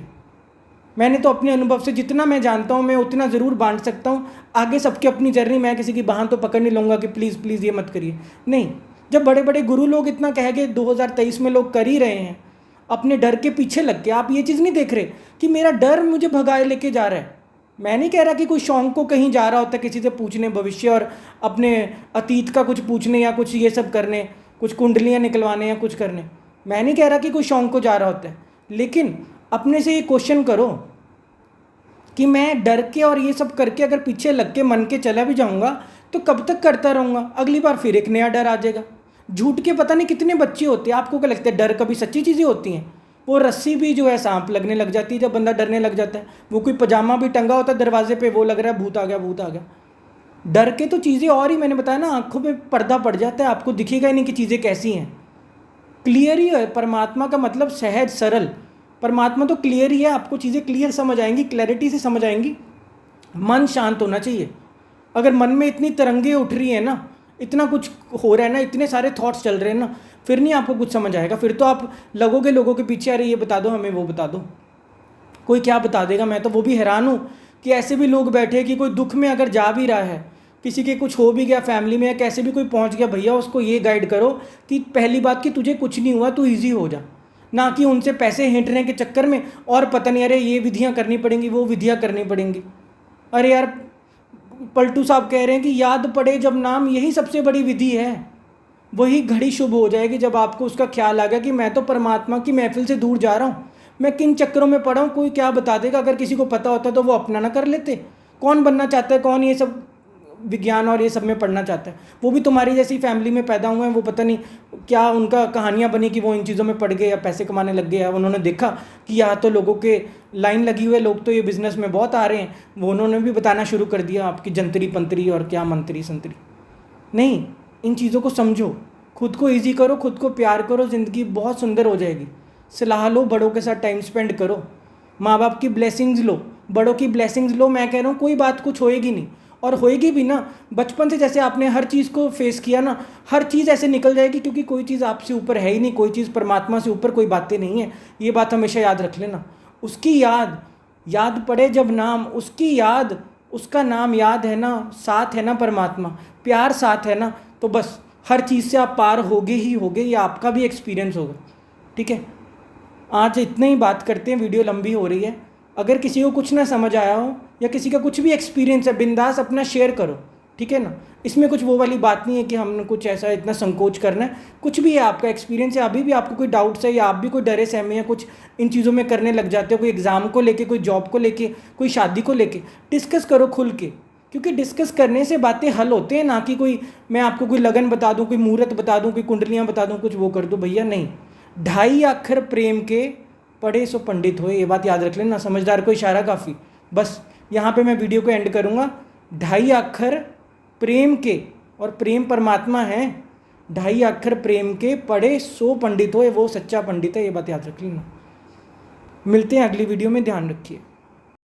मैंने तो अपने अनुभव से जितना मैं जानता हूँ, मैं उतना ज़रूर बांट सकता हूँ। आगे सबकी अपनी जर्नी, मैं किसी की बाँह तो पकड़ नहीं लूँगा कि प्लीज़ प्लीज़ ये मत करिए, नहीं। जब बड़े बड़े गुरु लोग इतना कह गए, 2023 में लोग कर ही रहे हैं, अपने डर के पीछे लग के। आप ये चीज़ नहीं देख रहे कि मेरा डर मुझे भगाए लेके जा रहा है। मैं नहीं कह रहा कि कोई शौक को कहीं जा रहा होता है किसी से पूछने भविष्य और अपने अतीत का कुछ पूछने, या कुछ ये सब करने, कुछ कुंडलियाँ निकलवाने या कुछ करने। मैं नहीं कह रहा कि कोई शौक को जा रहा होता है, लेकिन अपने से ये क्वेश्चन करो कि मैं डर के और ये सब करके अगर पीछे लग के मन के चला भी जाऊंगा तो कब तक करता रहूँगा। अगली बार फिर एक नया डर आ जाएगा। झूठ के पता नहीं कितने बच्चे होते हैं। आपको क्या लगता है डर कभी सच्ची चीज़ें होती हैं? वो रस्सी भी जो है सांप लगने लग जाती है जब बंदा डरने लग जाता है। वो कोई पजामा भी टंगा होता है दरवाजे पे, वो लग रहा है भूत आ गया, भूत आ गया। डर के तो चीज़ें और ही, मैंने बताया ना, आंखों पे पर्दा पड़ जाता है, आपको दिखेगा ही नहीं कि चीज़ें कैसी हैं। क्लियर ही है परमात्मा का मतलब, सहज सरल। परमात्मा तो क्लियर ही है, आपको चीज़ें क्लियर समझ आएंगी, क्लैरिटी से समझ आएंगी। मन शांत होना चाहिए। अगर मन में इतनी तरंगे उठ रही है ना, इतना कुछ हो रहा है ना, इतने सारे थॉट्स चल रहे हैं ना, फिर नहीं आपको कुछ समझ आएगा। फिर तो आप लगोगे लोगों के पीछे, अरे ये बता दो हमें, वो बता दो। कोई क्या बता देगा। मैं तो वो भी हैरान हूँ कि ऐसे भी लोग बैठे कि कोई दुख में अगर जा भी रहा है, किसी के कुछ हो भी गया फैमिली में, या कैसे भी कोई पहुँच गया, भैया उसको ये गाइड करो कि पहली बात कि तुझे कुछ नहीं हुआ, तू ईजी हो जा। ना कि उनसे पैसे हिंटने के चक्कर में और पता नहीं अरे ये विधियाँ करनी पड़ेंगी, वो विधियाँ करनी पड़ेंगी। अरे यार, पलटू साहब कह रहे हैं कि याद पड़े जब नाम, यही सबसे बड़ी विधि है। वही घड़ी शुभ हो जाएगी जब आपको उसका ख्याल आ गया कि मैं तो परमात्मा की महफिल से दूर जा रहा हूँ, मैं किन चक्करों में पड़ा हूँ, कोई क्या बता देगा। अगर किसी को पता होता तो वो अपना ना कर लेते। कौन बनना चाहता है, कौन ये सब विज्ञान और ये सब में पढ़ना चाहता है? वो भी तुम्हारी जैसी फैमिली में पैदा हुए हैं, वो पता नहीं क्या उनका कहानियाँ बनी कि वो इन चीज़ों में पड़ गए या पैसे कमाने लग गए, या उन्होंने देखा कि यहाँ तो लोगों के लाइन लगी हुई है, लोग तो ये बिज़नेस में बहुत आ रहे हैं, वो उन्होंने भी बताना शुरू कर दिया आपकी जंतरी पंतरी और क्या मंत्री संतरी। नहीं, इन चीज़ों को समझो, खुद को ईजी करो, खुद को प्यार करो, ज़िंदगी बहुत सुंदर हो जाएगी। सलाह लो, बड़ों के साथ टाइम स्पेंड करो, माँ बाप की ब्लेसिंग्स लो, बड़ों की ब्लेसिंग्स लो। मैं कह रहा हूँ कोई बात कुछ होएगी नहीं, और होएगी भी ना, बचपन से जैसे आपने हर चीज़ को फेस किया ना, हर चीज़ ऐसे निकल जाएगी, क्योंकि कोई चीज़ आपसे ऊपर है ही नहीं, कोई चीज़ परमात्मा से ऊपर कोई बातें नहीं है। ये बात हमेशा याद रख लेना। उसकी याद, याद पड़े जब नाम, उसकी याद, उसका नाम याद है ना, साथ है ना परमात्मा, प्यार साथ है ना, तो बस हर चीज़ से आप पार होगे ही होगे। ये आपका भी एक्सपीरियंस होगा। ठीक है, आज इतने ही बात करते हैं, वीडियो लंबी हो रही है। अगर किसी को कुछ ना समझ आया हो या किसी का कुछ भी एक्सपीरियंस है, बिंदास अपना शेयर करो, ठीक है ना। इसमें कुछ वो वाली बात नहीं है कि हमने कुछ ऐसा इतना संकोच करना है। कुछ भी है, आपका एक्सपीरियंस है, अभी भी आपको कोई डाउट्स है या आप भी कोई डरे सहमे या कुछ इन चीज़ों में करने लग जाते हो, कोई एग्ज़ाम को लेके, कोई जॉब को लेके, कोई शादी को लेके, डिस्कस करो खुल के, क्योंकि डिस्कस करने से बातें हल होते हैं, ना कि कोई मैं आपको कोई लगन बता दूँ, कोई मुहूर्त बता दूँ, कोई कुंडलियाँ बता दूँ, कुछ वो कर दूँ। भैया नहीं, 2.5 अक्षर प्रेम के पढ़े सो पंडित होए, ये बात याद रख लेना। समझदार को इशारा काफ़ी। बस यहाँ पे मैं वीडियो को एंड करूँगा। 2.5 अक्षर प्रेम के, और प्रेम परमात्मा है, 2.5 अक्षर प्रेम के पढ़े सो पंडित होए, वो सच्चा पंडित है, ये बात याद रख लेना। मिलते हैं अगली वीडियो में, ध्यान रखिए।